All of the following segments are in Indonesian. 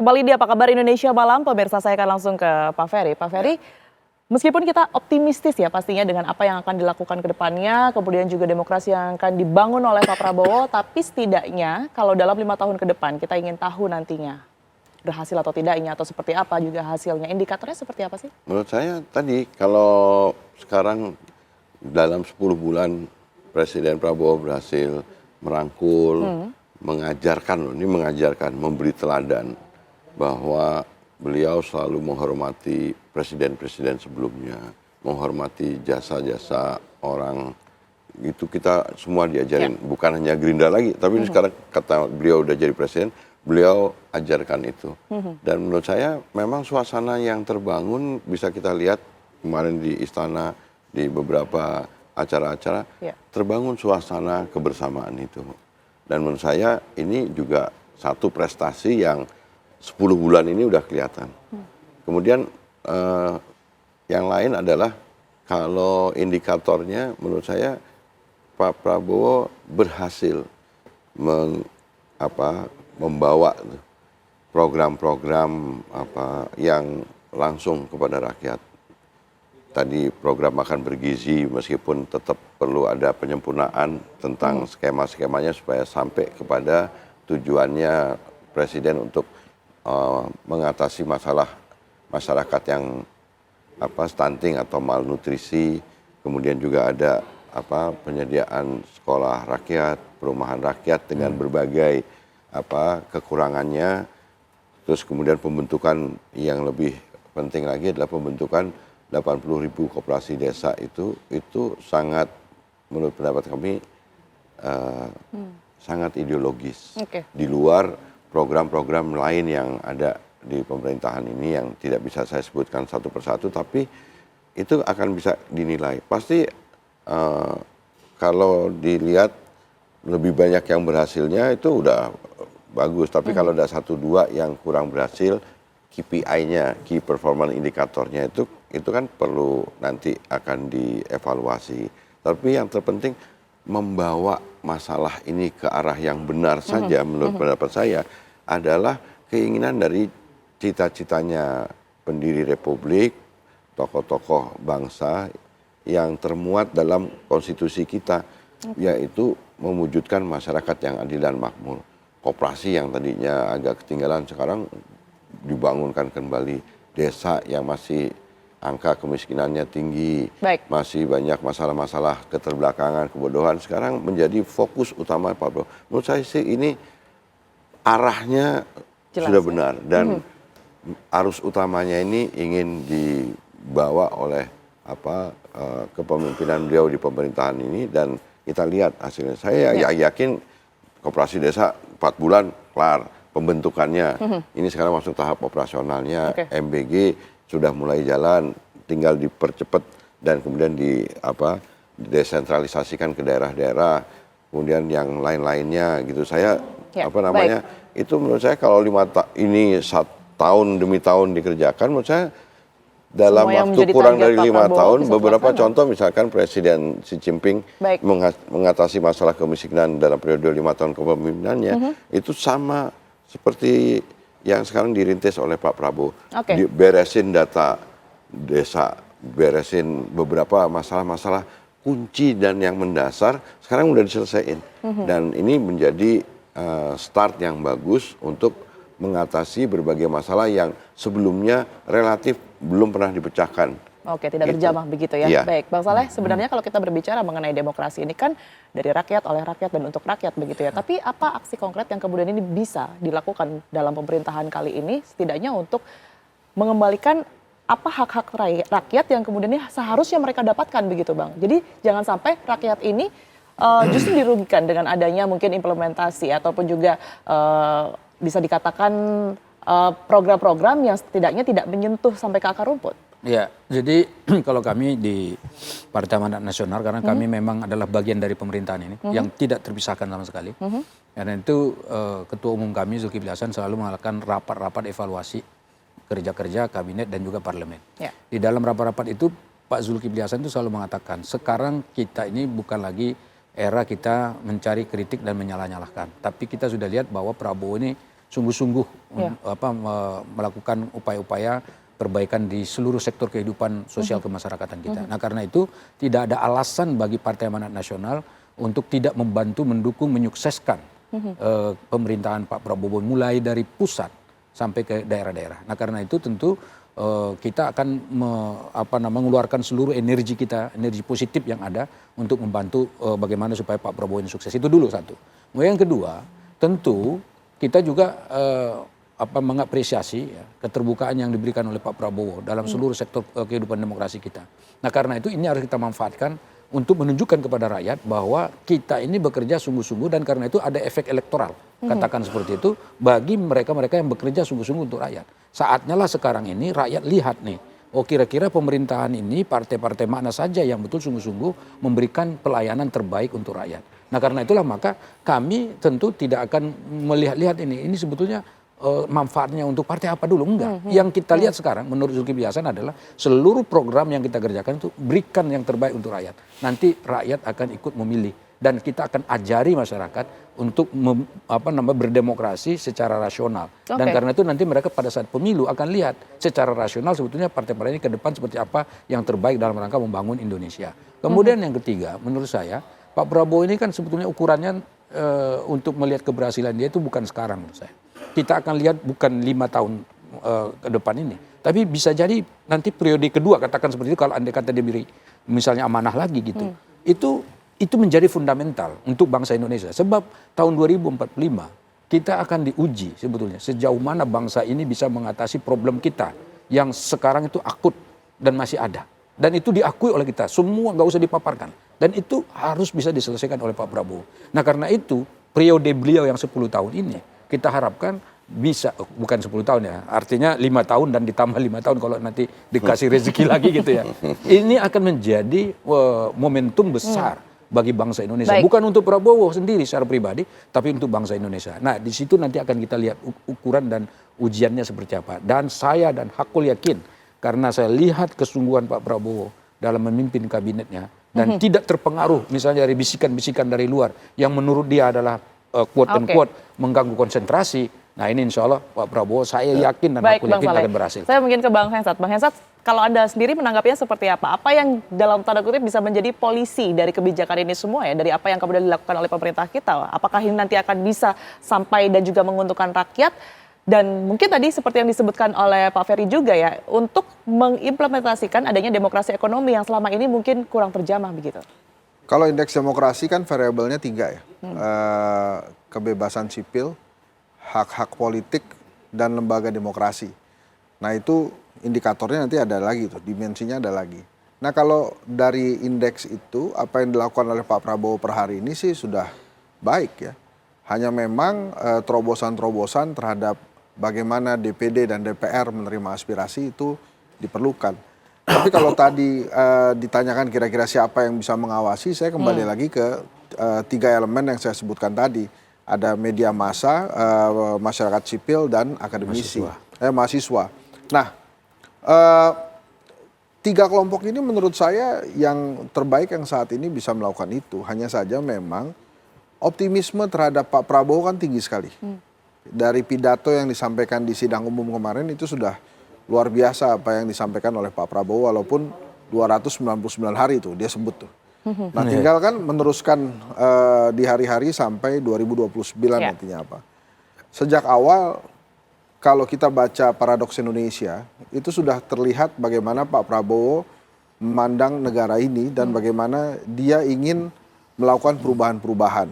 Kembali di Apa Kabar Indonesia Malam, pemirsa saya akan langsung ke Pak Ferry. Pak Ferry, meskipun kita optimistis ya pastinya dengan apa yang akan dilakukan ke depannya, kemudian juga demokrasi yang akan dibangun oleh Pak Prabowo, tapi setidaknya kalau dalam 5 tahun ke depan kita ingin tahu nantinya berhasil atau tidaknya atau seperti apa juga hasilnya. Indikatornya seperti apa sih? Menurut saya tadi kalau sekarang dalam 10 bulan Presiden Prabowo berhasil merangkul, mengajarkan, ini mengajarkan, memberi teladan bahwa beliau selalu menghormati presiden-presiden sebelumnya, menghormati jasa-jasa orang, itu kita semua diajarin, bukan hanya Gerindra lagi, tapi sekarang kata beliau udah jadi presiden, beliau ajarkan itu. Dan menurut saya memang suasana yang terbangun bisa kita lihat kemarin di istana, di beberapa acara-acara, terbangun suasana kebersamaan itu. Dan menurut saya ini juga satu prestasi yang 10 bulan ini udah kelihatan. Kemudian yang lain adalah kalau indikatornya menurut saya Pak Prabowo berhasil membawa program-program yang langsung kepada rakyat. Tadi program makan bergizi meskipun tetap perlu ada penyempurnaan tentang skema-skemanya supaya sampai kepada tujuannya presiden untuk mengatasi masalah masyarakat yang stunting atau malnutrisi, kemudian juga ada penyediaan sekolah rakyat, perumahan rakyat dengan berbagai kekurangannya, terus kemudian pembentukan yang lebih penting lagi adalah pembentukan 80.000 koperasi desa itu sangat menurut pendapat kami sangat ideologis di luar program-program lain yang ada di pemerintahan ini yang tidak bisa saya sebutkan satu persatu, tapi itu akan bisa dinilai. Pasti kalau dilihat lebih banyak yang berhasilnya itu udah bagus, tapi kalau ada 1-2 yang kurang berhasil, KPI-nya, Key Performance Indicator-nya itu kan perlu nanti akan dievaluasi. Tapi yang terpenting membawa masalah ini ke arah yang benar saja menurut pendapat saya adalah keinginan dari cita-citanya pendiri republik, tokoh-tokoh bangsa yang termuat dalam konstitusi kita, yaitu mewujudkan masyarakat yang adil dan makmur. Koperasi yang tadinya agak ketinggalan sekarang dibangunkan kembali, desa yang masih angka kemiskinannya tinggi, masih banyak masalah-masalah keterbelakangan, kebodohan, sekarang menjadi fokus utama Pak Prabowo. Menurut saya sih ini arahnya jelas, sudah benar dan arus utamanya ini ingin dibawa oleh kepemimpinan beliau di pemerintahan ini dan kita lihat hasilnya. Saya yakin koperasi desa 4 bulan kelar pembentukannya. Ini sekarang masuk tahap operasionalnya. MBG sudah mulai jalan, tinggal dipercepat dan kemudian didesentralisasikan ke daerah-daerah. Kemudian yang lain-lainnya gitu. Saya itu menurut saya kalau ini tahun demi tahun dikerjakan, menurut saya dalam waktu kurang dari 5 tahun, beberapa contoh misalkan Presiden Xi Jinping mengatasi masalah kemiskinan dalam periode 5 tahun kepemimpinannya, itu sama seperti yang sekarang dirintis oleh Pak Prabowo. Beresin data desa, beresin beberapa masalah-masalah kunci dan yang mendasar, sekarang udah diselesaikan. Dan ini menjadi start yang bagus untuk mengatasi berbagai masalah yang sebelumnya relatif belum pernah dipecahkan. Tidak berjamah begitu ya. Baik, Bang Saleh, sebenarnya kalau kita berbicara mengenai demokrasi ini kan dari rakyat, oleh rakyat, dan untuk rakyat begitu ya. Tapi apa aksi konkret yang kemudian ini bisa dilakukan dalam pemerintahan kali ini setidaknya untuk mengembalikan apa hak-hak rakyat yang kemudian ini seharusnya mereka dapatkan begitu Bang. Jadi jangan sampai rakyat ini justru dirugikan dengan adanya mungkin implementasi ataupun juga bisa dikatakan program-program yang setidaknya tidak menyentuh sampai ke akar rumput. Ya, jadi kalau kami di Partai Amanat Nasional, karena kami memang adalah bagian dari pemerintahan ini, yang tidak terpisahkan sama sekali. Karena itu Ketua Umum kami Zulkifli Hasan selalu melakukan rapat-rapat evaluasi kerja-kerja kabinet dan juga parlemen. Di dalam rapat-rapat itu Pak Zulkifli Hasan itu selalu mengatakan, sekarang kita ini bukan lagi era kita mencari kritik dan menyalah-nyalahkan. Tapi kita sudah lihat bahwa Prabowo ini sungguh-sungguh melakukan upaya-upaya perbaikan di seluruh sektor kehidupan sosial kemasyarakatan kita. Nah karena itu tidak ada alasan bagi Partai Amanat Nasional untuk tidak membantu, mendukung, menyukseskan pemerintahan Pak Prabowo mulai dari pusat sampai ke daerah-daerah. Nah karena itu tentu kita akan mengeluarkan seluruh energi kita, energi positif yang ada untuk membantu bagaimana supaya Pak Prabowo ini sukses. Itu dulu satu. Kemudian yang kedua, tentu kita juga mengapresiasi keterbukaan yang diberikan oleh Pak Prabowo dalam seluruh sektor kehidupan demokrasi kita. Nah karena itu ini harus kita manfaatkan untuk menunjukkan kepada rakyat bahwa kita ini bekerja sungguh-sungguh dan karena itu ada efek elektoral. Katakan seperti itu bagi mereka-mereka yang bekerja sungguh-sungguh untuk rakyat. Saatnya lah sekarang ini rakyat lihat nih, oh kira-kira pemerintahan ini partai-partai mana saja yang betul sungguh-sungguh memberikan pelayanan terbaik untuk rakyat. Nah karena itulah maka kami tentu tidak akan melihat-lihat ini sebetulnya manfaatnya untuk partai apa dulu, enggak. Yang kita lihat sekarang menurut Zulkifli Hasan adalah seluruh program yang kita kerjakan itu berikan yang terbaik untuk rakyat. Nanti rakyat akan ikut memilih dan kita akan ajari masyarakat untuk berdemokrasi secara rasional. Dan karena itu nanti mereka pada saat pemilu akan lihat secara rasional sebetulnya partai-partai ini ke depan seperti apa yang terbaik dalam rangka membangun Indonesia. Kemudian yang ketiga menurut saya Pak Prabowo ini kan sebetulnya ukurannya untuk melihat keberhasilan dia itu bukan sekarang menurut saya. Kita akan lihat bukan 5 tahun ke depan ini. Tapi bisa jadi nanti periode kedua katakan seperti itu kalau andai kata dia beri misalnya amanah lagi gitu. Itu menjadi fundamental untuk bangsa Indonesia. Sebab tahun 2045 kita akan diuji sebetulnya sejauh mana bangsa ini bisa mengatasi problem kita yang sekarang itu akut dan masih ada. Dan itu diakui oleh kita. Semua nggak usah dipaparkan. Dan itu harus bisa diselesaikan oleh Pak Prabowo. Nah karena itu periode beliau yang 10 tahun ini kita harapkan bisa, bukan 10 tahun ya, artinya 5 tahun dan ditambah 5 tahun kalau nanti dikasih rezeki lagi gitu ya. Ini akan menjadi momentum besar bagi bangsa Indonesia. Baik. Bukan untuk Prabowo sendiri secara pribadi, tapi untuk bangsa Indonesia. Nah di situ nanti akan kita lihat ukuran dan ujiannya seperti apa. Dan saya dan Hakul yakin, karena saya lihat kesungguhan Pak Prabowo dalam memimpin kabinetnya, dan tidak terpengaruh misalnya dari bisikan-bisikan dari luar, yang menurut dia adalah quote and quote mengganggu konsentrasi. Nah ini insya Allah Pak Prabowo saya yakin dan aku yakin akan berhasil. Saya mungkin ke Bang Hensat. Bang Hensat, kalau Anda sendiri menanggapinya seperti apa? Apa yang dalam tanda kutip bisa menjadi polisi dari kebijakan ini semua ya? Dari apa yang kemudian dilakukan oleh pemerintah kita? Apakah ini nanti akan bisa sampai dan juga menguntungkan rakyat? Dan mungkin tadi seperti yang disebutkan oleh Pak Ferry juga ya, untuk mengimplementasikan adanya demokrasi ekonomi yang selama ini mungkin kurang terjamah begitu. Kalau indeks demokrasi kan variabelnya 3 ya, kebebasan sipil, hak-hak politik, dan lembaga demokrasi. Nah itu indikatornya nanti ada lagi tuh, dimensinya ada lagi. Nah kalau dari indeks itu, apa yang dilakukan oleh Pak Prabowo per hari ini sih sudah baik ya. Hanya memang terobosan-terobosan terhadap bagaimana DPD dan DPR menerima aspirasi itu diperlukan. Tapi kalau tadi ditanyakan kira-kira siapa yang bisa mengawasi, saya kembali lagi ke 3 elemen yang saya sebutkan tadi. Ada media massa, masyarakat sipil, dan akademisi, mahasiswa. Nah, 3 kelompok ini menurut saya yang terbaik yang saat ini bisa melakukan itu. Hanya saja memang optimisme terhadap Pak Prabowo kan tinggi sekali. Dari pidato yang disampaikan di sidang umum kemarin itu sudah luar biasa apa yang disampaikan oleh Pak Prabowo, walaupun 299 hari itu dia sebut tuh. Nah tinggal kan meneruskan di hari-hari sampai 2029 nantinya apa. Sejak awal kalau kita baca Paradoks Indonesia itu sudah terlihat bagaimana Pak Prabowo memandang negara ini dan bagaimana dia ingin melakukan perubahan-perubahan.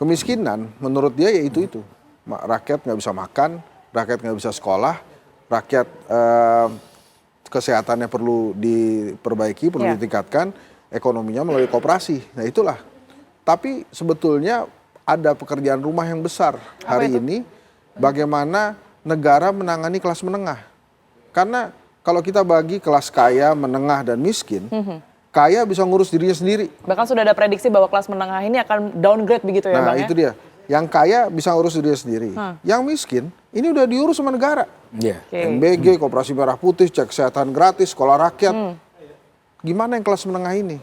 Kemiskinan menurut dia ya itu. Rakyat nggak bisa makan, rakyat nggak bisa sekolah, rakyat kesehatannya perlu diperbaiki, perlu ditingkatkan, ekonominya melalui koperasi. Nah itulah. Tapi sebetulnya ada pekerjaan rumah yang besar hari ini, bagaimana negara menangani kelas menengah. Karena kalau kita bagi kelas kaya, menengah, dan miskin, kaya bisa ngurus dirinya sendiri. Bahkan sudah ada prediksi bahwa kelas menengah ini akan downgrade begitu ya Bang? Nah itu dia. Yang kaya bisa ngurus dirinya sendiri. Yang miskin, ini udah diurus sama negara. MBG, Koperasi Merah Putih, cek kesehatan gratis, sekolah rakyat. Gimana yang kelas menengah ini?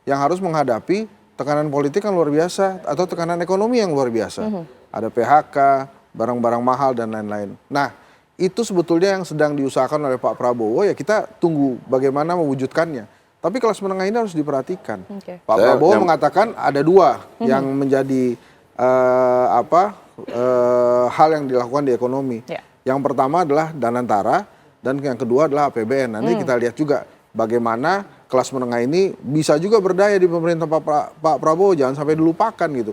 Yang harus menghadapi tekanan politik yang luar biasa atau tekanan ekonomi yang luar biasa. Ada PHK, barang-barang mahal dan lain-lain. Nah, itu sebetulnya yang sedang diusahakan oleh Pak Prabowo, ya kita tunggu bagaimana mewujudkannya. Tapi kelas menengah ini harus diperhatikan. Pak Prabowo mengatakan ada dua yang menjadi hal yang dilakukan di ekonomi. Yang pertama adalah Danantara dan yang kedua adalah APBN. Nanti kita lihat juga bagaimana kelas menengah ini bisa juga berdaya di pemerintah Pak Prabowo, jangan sampai dilupakan gitu.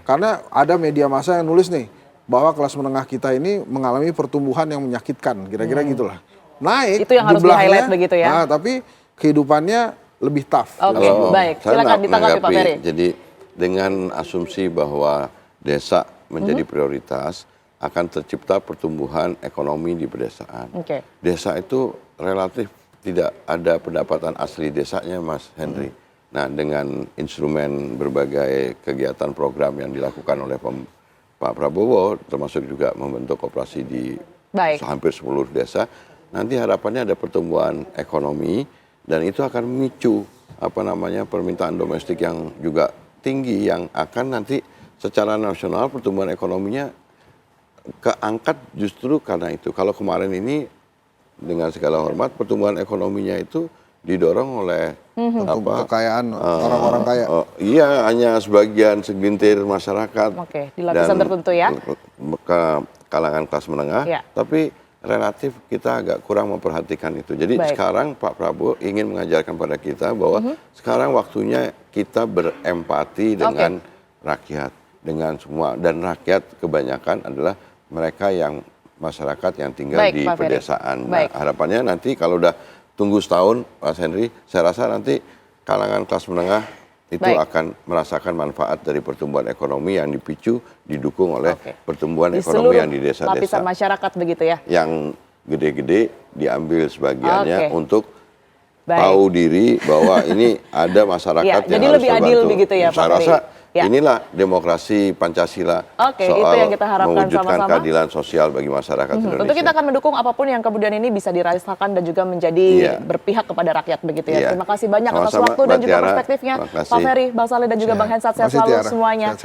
Karena ada media massa yang nulis nih bahwa kelas menengah kita ini mengalami pertumbuhan yang menyakitkan, kira-kira gitulah. Naik itu yang harus di-highlight begitu ya. Nah, tapi kehidupannya lebih tough. Baik. Silakan ditanggapi Pak Ferry. Jadi dengan asumsi bahwa desa menjadi prioritas, akan tercipta pertumbuhan ekonomi di pedesaan. Desa itu relatif tidak ada pendapatan asli desanya, Mas Henry. Nah, dengan instrumen berbagai kegiatan program yang dilakukan oleh Pak Prabowo, termasuk juga membentuk koperasi di hampir seluruh desa, nanti harapannya ada pertumbuhan ekonomi dan itu akan memicu permintaan domestik yang juga tinggi, yang akan nanti secara nasional pertumbuhan ekonominya keangkat justru karena itu. Kalau kemarin ini dengan segala hormat pertumbuhan ekonominya itu didorong oleh kekayaan orang-orang kaya. Iya, hanya sebagian segelintir masyarakat. Di lapisan tertentu ya. Ke kalangan kelas menengah, tapi relatif kita agak kurang memperhatikan itu. Jadi sekarang Pak Prabowo ingin mengajarkan pada kita bahwa sekarang waktunya kita berempati dengan rakyat, dengan semua, dan rakyat kebanyakan adalah mereka yang masyarakat yang tinggal di pedesaan. Nah, harapannya nanti kalau udah tunggu setahun, Mas Henry, saya rasa nanti kalangan kelas menengah itu akan merasakan manfaat dari pertumbuhan ekonomi yang dipicu, didukung oleh pertumbuhan ekonomi yang di desa-desa. Lapisan masyarakat begitu ya? Yang gede-gede diambil sebagiannya untuk tahu diri bahwa ini ada masyarakat yang jadi harus lebih adil begitu ya, Pak Saya rasa inilah demokrasi Pancasila soal itu yang kita harapkan mewujudkan sama-sama. Keadilan sosial bagi masyarakat Indonesia. Tentu kita akan mendukung apapun yang kemudian ini bisa dirasakan dan juga menjadi berpihak kepada rakyat begitu ya. Terima kasih banyak atas waktu dan juga perspektifnya, Pak Ferry, Bang Saleh dan juga Bang Hensat. Sehat selalu semuanya.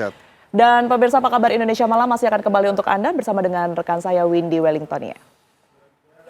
Dan pemirsa, apa kabar Indonesia Malam masih akan kembali untuk Anda bersama dengan rekan saya Windy Wellington ya.